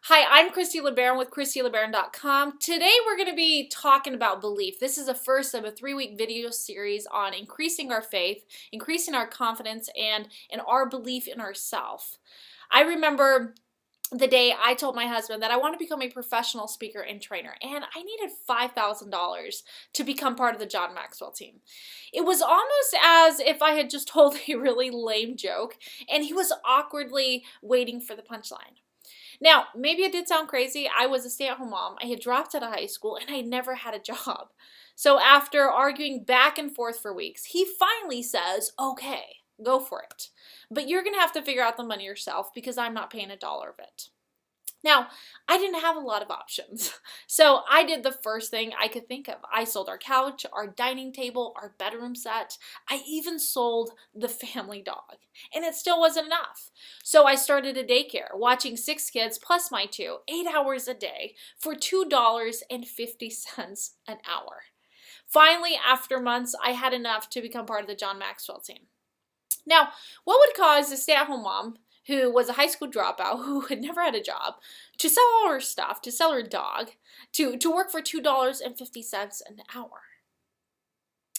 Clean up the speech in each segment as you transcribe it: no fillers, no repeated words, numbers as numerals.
Hi, I'm Christy LeBaron with ChristyLeBaron.com. Today we're going to be talking about belief. This is the first of a 3-week video series on increasing our faith, increasing our confidence, and in our belief in ourselves. I remember the day I told my husband that I want to become a professional speaker and trainer, and I needed $5,000 to become part of the John Maxwell team. It was almost as if I had just told a really lame joke, and he was awkwardly waiting for the punchline. Now, maybe it did sound crazy. I was a stay-at-home mom. I had dropped out of high school, and I never had a job. So after arguing back and forth for weeks, he finally says, okay, go for it. But you're going to have to figure out the money yourself because I'm not paying $1 of it. Now, I didn't have a lot of options, so I did the first thing I could think of. I sold our couch, our dining table, our bedroom set. I even sold the family dog, and it still wasn't enough. So I started a daycare, watching 6 kids plus my 2, 8 hours a day for $2.50 an hour. Finally, after months, I had enough to become part of the John Maxwell team. Now, what would cause a stay-at-home mom who was a high school dropout, who had never had a job, to sell all her stuff, to sell her dog, to work for $2.50 an hour?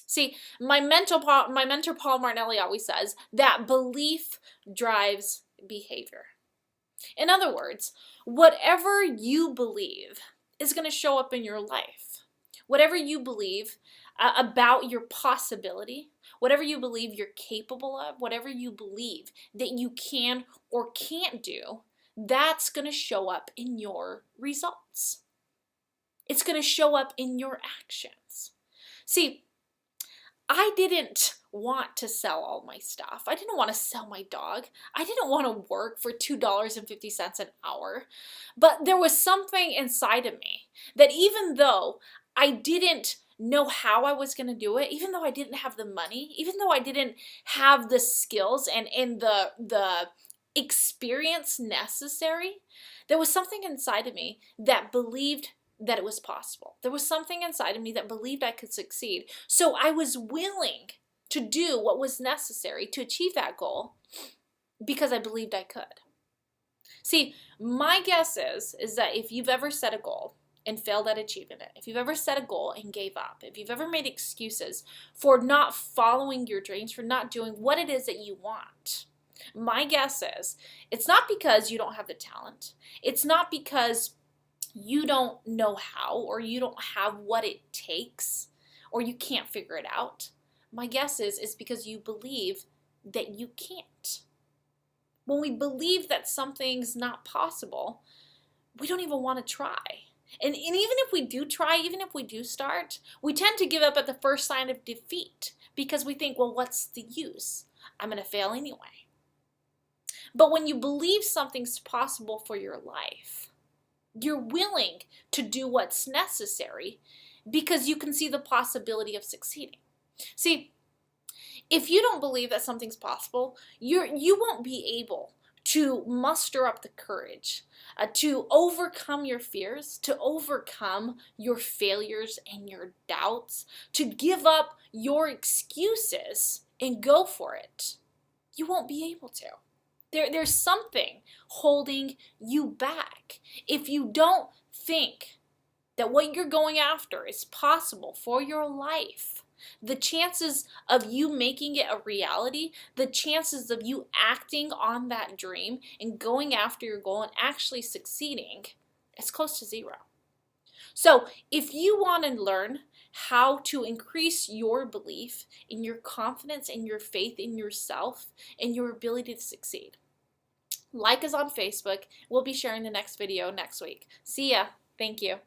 See, my mentor Paul Martinelli always says that belief drives behavior. In other words, whatever you believe is going to show up in your life. Whatever you believe about your possibility, whatever you believe you're capable of, whatever you believe that you can or can't do, that's going to show up in your results. It's going to show up in your actions. See, I didn't want to sell all my stuff. I didn't want to sell my dog. I didn't want to work for $2.50 an hour. But there was something inside of me that even though I didn't know how I was going to do it, even though I didn't have the money, even though I didn't have the skills and the experience necessary, there was something inside of me that believed that it was possible. There was something inside of me that believed I could succeed. So I was willing to do what was necessary to achieve that goal because I believed I could. See, my guess is that if you've ever set a goal and failed at achieving it, if you've ever set a goal and gave up, if you've ever made excuses for not following your dreams, for not doing what it is that you want, my guess is it's not because you don't have the talent. It's not because you don't know how or you don't have what it takes or you can't figure it out. My guess is because you believe that you can't. When we believe that something's not possible, we don't even want to try. And even if we do try, even if we do start, we tend to give up at the first sign of defeat because we think, well, what's the use? I'm going to fail anyway. But when you believe something's possible for your life, you're willing to do what's necessary because you can see the possibility of succeeding. See, if you don't believe that something's possible, you won't be able to muster up the courage to overcome your fears, to overcome your failures and your doubts, to give up your excuses and go for it. You won't be able to. There's something holding you back. If you don't think that what you're going after is possible for your life, the chances of you making it a reality, the chances of you acting on that dream and going after your goal and actually succeeding, is close to 0. So if you want to learn how to increase your belief in your confidence and your faith in yourself and your ability to succeed, like us on Facebook. We'll be sharing the next video next week. See ya. Thank you.